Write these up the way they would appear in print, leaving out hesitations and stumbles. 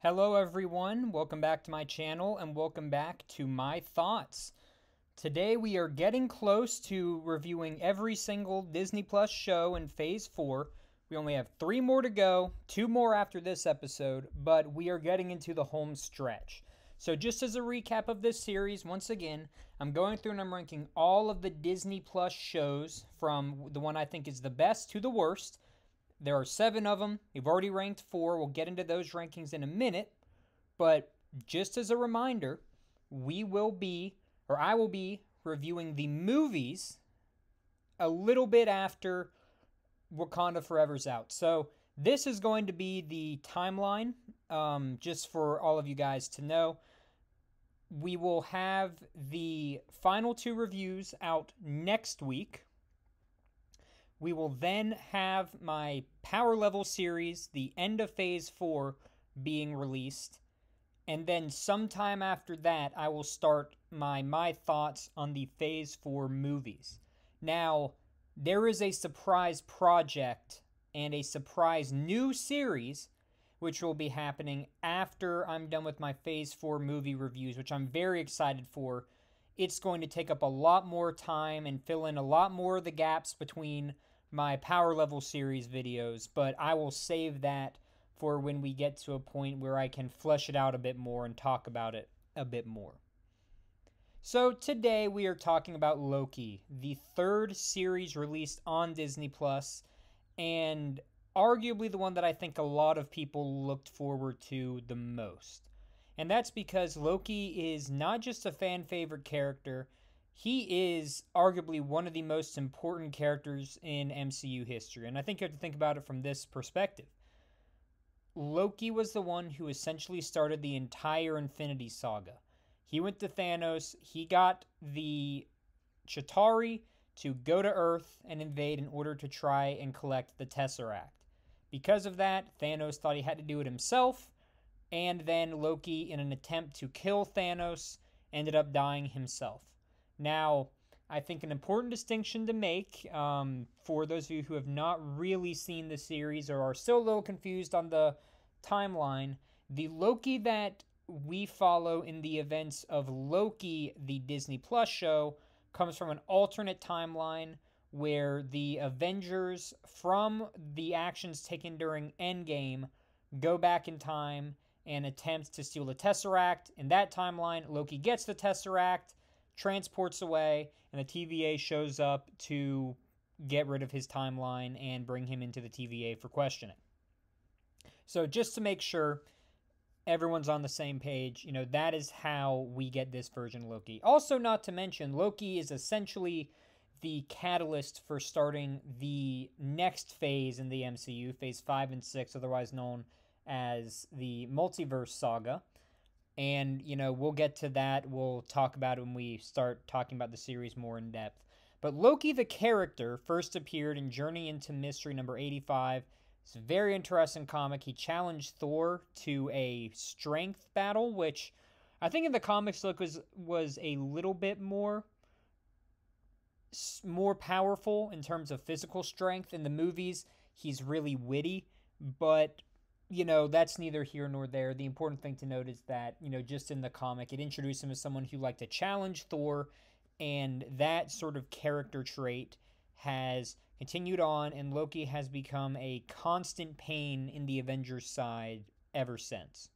Hello everyone, welcome back to my channel and welcome back to my thoughts. Today we are getting close to reviewing every single Disney Plus show in Phase 4. We only have 3 more to go, 2 more after this episode, but we are getting into the home stretch. So just as a recap of this series, once again, I'm going through and I'm ranking all of the Disney Plus shows from the one I think is the best to the worst. There are 7 of them. We've already ranked 4. We'll get into those rankings in a minute. But just as a reminder, I will be reviewing the movies a little bit after Wakanda Forever's out. So this is going to be the timeline, just for all of you guys to know. We will have the final 2 reviews out next week. We will then have my Power Level series, the end of Phase 4, being released. And then sometime after that, I will start my thoughts on the Phase 4 movies. Now, there is a surprise project and a surprise new series which will be happening after I'm done with my Phase 4 movie reviews, which I'm very excited for. It's going to take up a lot more time and fill in a lot more of the gaps between my Power Level series videos, but I will save that for when we get to a point where I can flesh it out a bit more and talk about it a bit more. So today we are talking about Loki, the 3rd series released on Disney Plus, and arguably the one that I think a lot of people looked forward to the most. And that's because Loki is not just a fan favorite character, he is arguably one of the most important characters in MCU history. And I think you have to think about it from this perspective. Loki was the one who essentially started the entire Infinity Saga. He went to Thanos, he got the Chitauri to go to Earth and invade in order to try and collect the Tesseract. Because of that, Thanos thought he had to do it himself, and then Loki, in an attempt to kill Thanos, ended up dying himself. Now, I think an important distinction to make, for those of you who have not really seen the series or are still a little confused on the timeline, the Loki that we follow in the events of Loki, the Disney Plus show, comes from an alternate timeline where the Avengers from the actions taken during Endgame go back in time and attempt to steal the Tesseract. In that timeline, Loki gets the Tesseract, transports away, and the TVA shows up to get rid of his timeline and bring him into the TVA for questioning. So just to make sure everyone's on the same page, that is how we get this version of Loki. Also, not to mention, Loki is essentially the catalyst for starting the next phase in the MCU, Phase 5 and 6, otherwise known as the Multiverse Saga. And, we'll get to that. We'll talk about it when we start talking about the series more in depth. But Loki, the character, first appeared in Journey into Mystery number 85. It's a very interesting comic. He challenged Thor to a strength battle, which I think in the comics look was a little bit more powerful in terms of physical strength. In the movies, he's really witty, but that's neither here nor there. The important thing to note is that, just in the comic, it introduced him as someone who liked to challenge Thor, and that sort of character trait has continued on, and Loki has become a constant pain in the Avengers side ever since.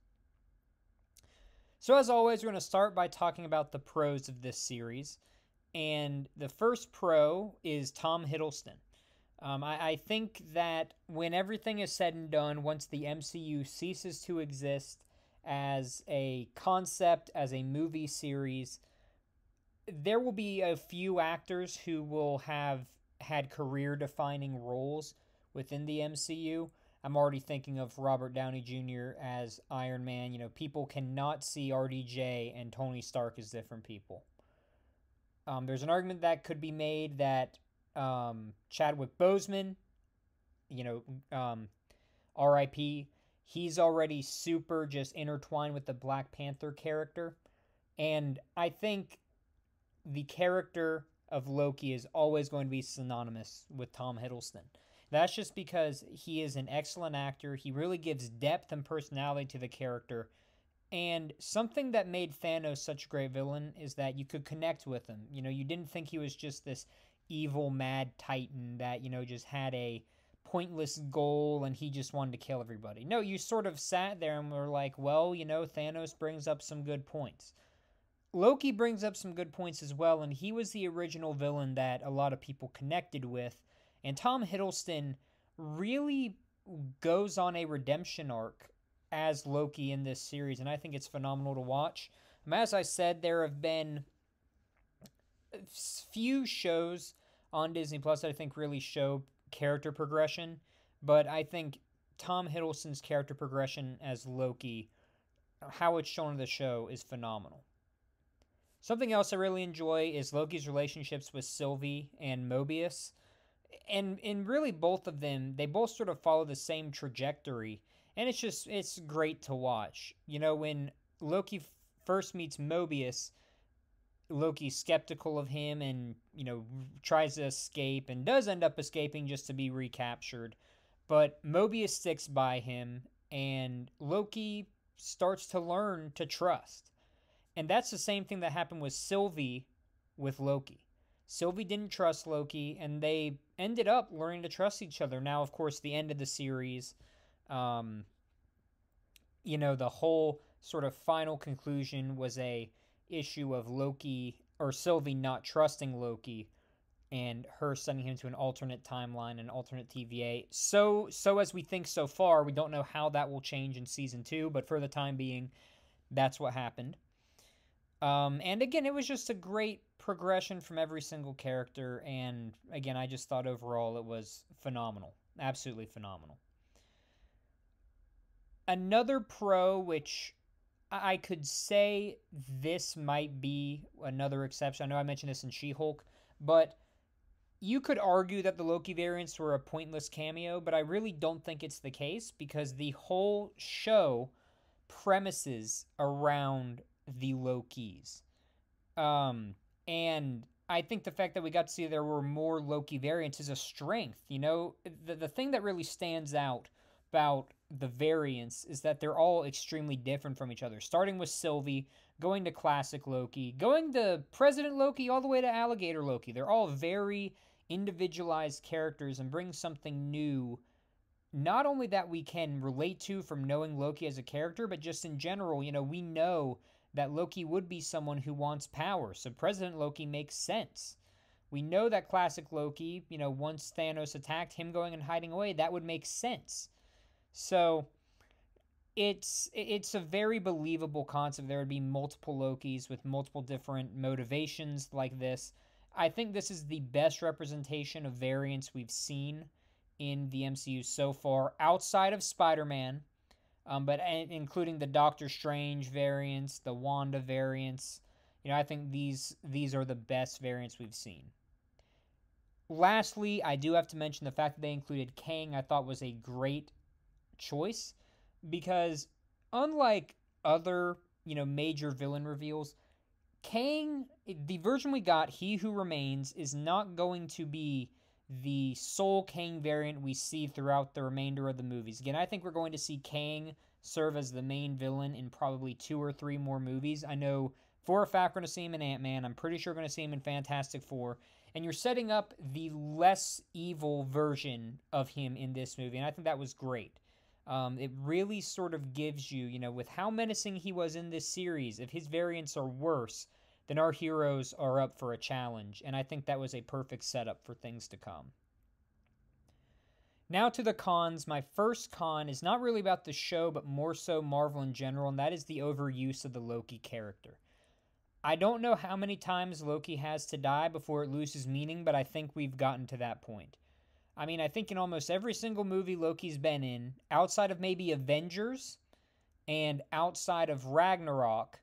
So as always, we're going to start by talking about the pros of this series, and the first pro is Tom Hiddleston. I think that when everything is said and done, once the MCU ceases to exist as a concept, as a movie series, there will be a few actors who will have had career-defining roles within the MCU. I'm already thinking of Robert Downey Jr. as Iron Man. People cannot see RDJ and Tony Stark as different people. There's an argument that could be made that Chadwick Boseman, RIP, he's already super just intertwined with the Black Panther character. And I think the character of Loki is always going to be synonymous with Tom Hiddleston. That's just because he is an excellent actor. He really gives depth and personality to the character. And something that made Thanos such a great villain is that you could connect with him. You didn't think he was just this evil, mad titan that, just had a pointless goal and he just wanted to kill everybody. No, you sort of sat there and were like, well, Thanos brings up some good points. Loki brings up some good points as well, and he was the original villain that a lot of people connected with. And Tom Hiddleston really goes on a redemption arc as Loki in this series, and I think it's phenomenal to watch. As I said, there have been few shows on Disney Plus that I think really show character progression, but I think Tom Hiddleston's character progression as Loki, how it's shown in the show, is phenomenal. Something else I really enjoy is Loki's relationships with Sylvie and Mobius. And really both of them, they both sort of follow the same trajectory. And it's great to watch. When Loki first meets Mobius, Loki's skeptical of him and, tries to escape and does end up escaping just to be recaptured. But Mobius sticks by him and Loki starts to learn to trust. And that's the same thing that happened with Sylvie with Loki. Sylvie didn't trust Loki, and they ended up learning to trust each other. Now, of course, the end of the series, the whole sort of final conclusion was a issue of Loki, or Sylvie not trusting Loki, and her sending him to an alternate timeline, an alternate TVA. So as we think so far, we don't know how that will change in season 2, but for the time being, that's what happened. And again, it was just a great progression from every single character. And again, I just thought overall it was phenomenal. Absolutely phenomenal. Another pro, which I could say this might be another exception. I know I mentioned this in She-Hulk, but you could argue that the Loki variants were a pointless cameo, but I really don't think it's the case because the whole show premises around the Lokis. And I think the fact that we got to see there were more Loki variants is a strength. The thing that really stands out about the variants is that they're all extremely different from each other. Starting with Sylvie, going to classic Loki, going to President Loki, all the way to Alligator Loki. They're all very individualized characters and bring something new, not only that we can relate to from knowing Loki as a character, but just in general, we know that Loki would be someone who wants power, so President Loki makes sense. We know that classic Loki, once Thanos attacked, him going and hiding away, that would make sense. So it's a very believable concept. There would be multiple Lokis with multiple different motivations like this. I think this is the best representation of variants we've seen in the MCU so far, outside of Spider-Man, but including the Doctor Strange variants, the Wanda variants. I think these are the best variants we've seen. Lastly, I do have to mention the fact that they included Kang. I thought was a great choice because unlike other, major villain reveals, Kang, the version we got, He Who Remains, is not going to be the sole Kang variant we see throughout the remainder of the movies. Again, I think we're going to see Kang serve as the main villain in probably 2 or 3 more movies. I know for a fact we're going to see him in Ant-Man. I'm pretty sure we're going to see him in Fantastic Four. And you're setting up the less evil version of him in this movie, and I think that was great. It really sort of gives you, with how menacing he was in this series, if his variants are worse, then our heroes are up for a challenge, and I think that was a perfect setup for things to come. Now to the cons. My first con is not really about the show, but more so Marvel in general, and that is the overuse of the Loki character. I don't know how many times Loki has to die before it loses meaning, but I think we've gotten to that point. I mean, I think in almost every single movie Loki's been in, outside of maybe Avengers and outside of Ragnarok,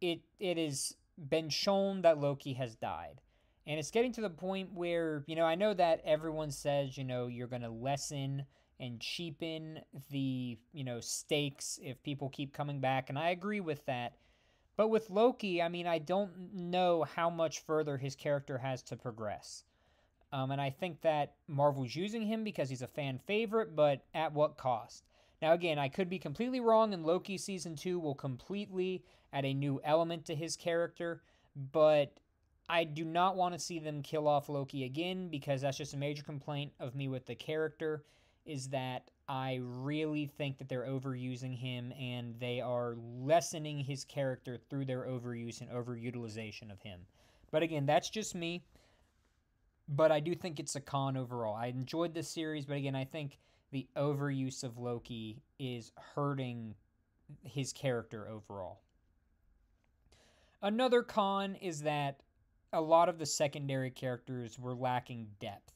it has been shown that Loki has died. And it's getting to the point where, I know that everyone says, you're going to lessen and cheapen the, stakes if people keep coming back, and I agree with that. But with Loki, I mean, I don't know how much further his character has to progress. And I think that Marvel's using him because he's a fan favorite, but at what cost? Now, again, I could be completely wrong, and Loki Season 2 will completely add a new element to his character, but I do not want to see them kill off Loki again, because that's just a major complaint of me with the character, is that I really think that they're overusing him, and they are lessening his character through their overuse and overutilization of him. But again, that's just me. But I do think it's a con overall. I enjoyed this series, but again, I think the overuse of Loki is hurting his character overall. Another con is that a lot of the secondary characters were lacking depth.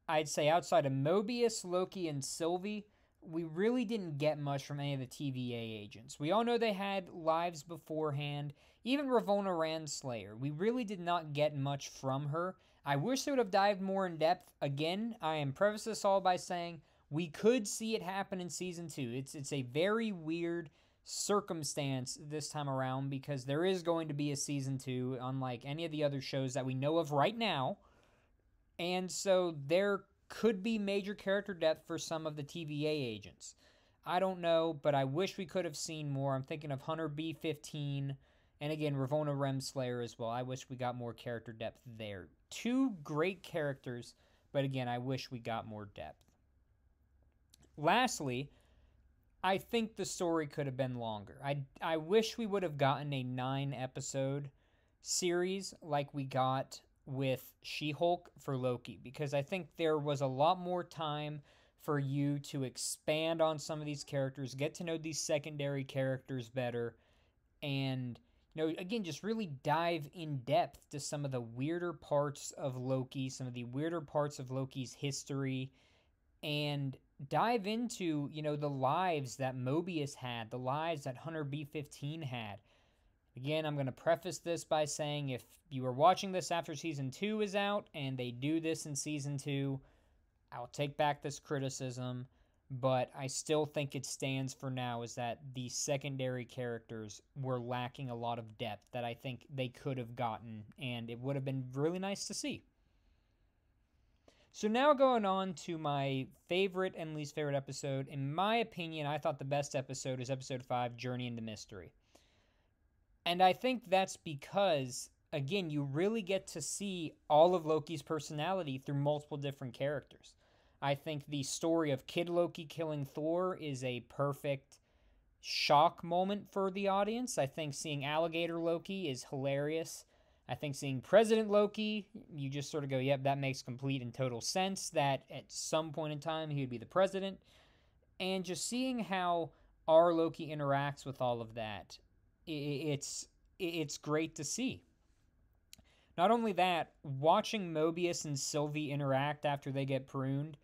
I'd say outside of Mobius, Loki, and Sylvie, we really didn't get much from any of the TVA agents. We all know they had lives beforehand. Even Ravonna Renslayer, we really did not get much from her. I wish they would have dived more in depth. Again, I am preface this all by saying we could see it happen in Season 2. It's a very weird circumstance this time around, because there is going to be a Season 2, unlike any of the other shows that we know of right now. And so there could be major character depth for some of the TVA agents. I don't know, but I wish we could have seen more. I'm thinking of Hunter B-15, and again, Ravonna Renslayer as well. I wish we got more character depth there. Two great characters, but again, I wish we got more depth. Lastly, I think the story could have been longer. I wish we would have gotten a 9-episode series like we got with She-Hulk for Loki, because I think there was a lot more time for you to expand on some of these characters, get to know these secondary characters better, and again, just really dive in depth to some of the weirder parts of Loki, some of the weirder parts of Loki's history, and dive into, the lives that Mobius had, the lives that Hunter B-15 had. Again, I'm going to preface this by saying if you are watching this after Season 2 is out and they do this in Season 2, I'll take back this criticism, but I still think it stands for now, is that the secondary characters were lacking a lot of depth that I think they could have gotten, and it would have been really nice to see. So now going on to my favorite and least favorite episode. In my opinion, I thought the best episode is Episode 5, Journey into Mystery. And I think that's because, again, you really get to see all of Loki's personality through multiple different characters. I think the story of Kid Loki killing Thor is a perfect shock moment for the audience. I think seeing Alligator Loki is hilarious. I think seeing President Loki, you just sort of go, yep, that makes complete and total sense that at some point in time he would be the president. And just seeing how our Loki interacts with all of that, it's great to see. Not only that, watching Mobius and Sylvie interact after they get pruned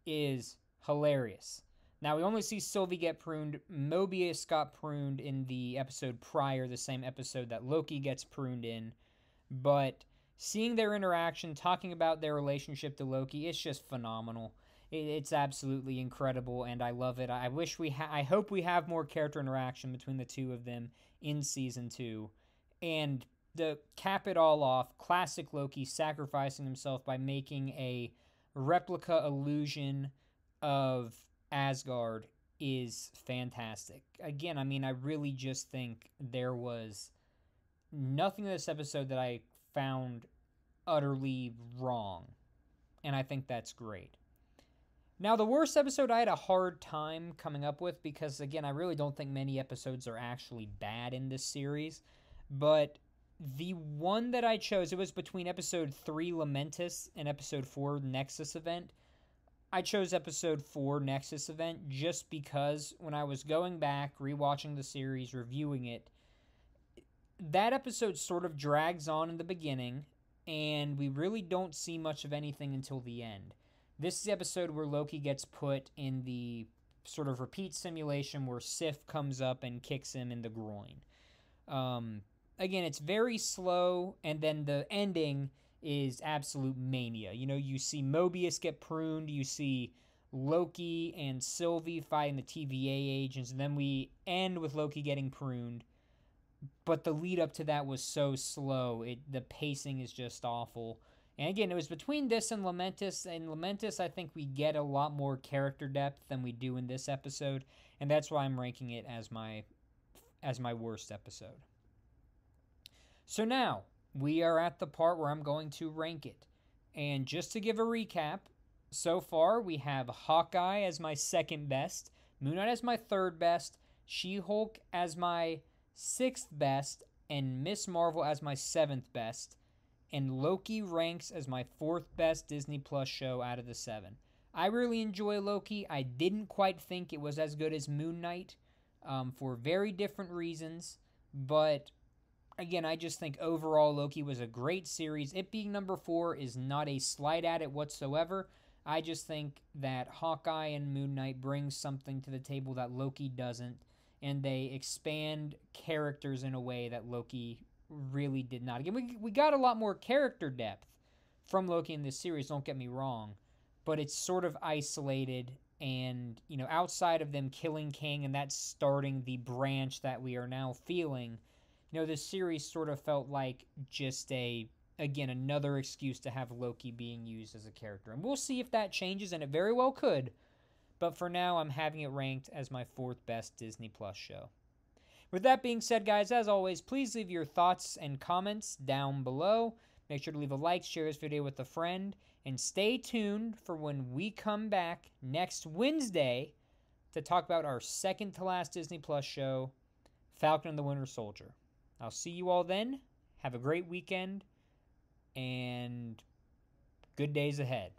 is hilarious. Now, we only see Sylvie get pruned. Mobius got pruned in the episode prior, the same episode that Loki gets pruned in. But seeing their interaction, talking about their relationship to Loki, it's just phenomenal. It's absolutely incredible, and I love it. I hope we have more character interaction between the two of them in Season 2. And to cap it all off, classic Loki sacrificing himself by making a replica illusion of Asgard is fantastic. Again, I really just think there was nothing in this episode that I found utterly wrong, and I think that's great. Now, the worst episode I had a hard time coming up with, because, again, I really don't think many episodes are actually bad in this series, but the one that I chose, it was between Episode 3, Lamentus, and Episode 4, Nexus Event. I chose Episode 4, Nexus Event, just because when I was going back, rewatching the series, reviewing it, that episode sort of drags on in the beginning, and we really don't see much of anything until the end. This is the episode where Loki gets put in the sort of repeat simulation where Sif comes up and kicks him in the groin. Again, it's very slow, and then the ending is absolute mania. You see Mobius get pruned, you see Loki and Sylvie fighting the TVA agents, and then we end with Loki getting pruned. But the lead up to that was so slow. The pacing is just awful. And again, it was between this and Lamentis. And Lamentis, I think we get a lot more character depth than we do in this episode, and that's why I'm ranking it as my worst episode. So now we are at the part where I'm going to rank it. And just to give a recap, so far we have Hawkeye as my second best, Moon Knight as my third best, She-Hulk as my sixth best, and Miss Marvel as my seventh best. And Loki ranks as my fourth best Disney Plus show out of the 7. I really enjoy Loki. I didn't quite think it was as good as Moon Knight for very different reasons. But again, I just think overall Loki was a great series. It being number 4 is not a slight at it whatsoever. I just think that Hawkeye and Moon Knight bring something to the table that Loki doesn't. And they expand characters in a way that Loki really did not. Again, we got a lot more character depth from Loki in this series, don't get me wrong, but it's sort of isolated, and outside of them killing King and that starting the branch that we are now feeling, this series sort of felt like just another excuse to have Loki being used as a character. And we'll see if that changes, and it very well could, but for now I'm having it ranked as my fourth best Disney Plus show. With that being said, guys, as always, please leave your thoughts and comments down below. Make sure to leave a like, share this video with a friend, and stay tuned for when we come back next Wednesday to talk about our second to last Disney Plus show, Falcon and the Winter Soldier. I'll see you all then. Have a great weekend, and good days ahead.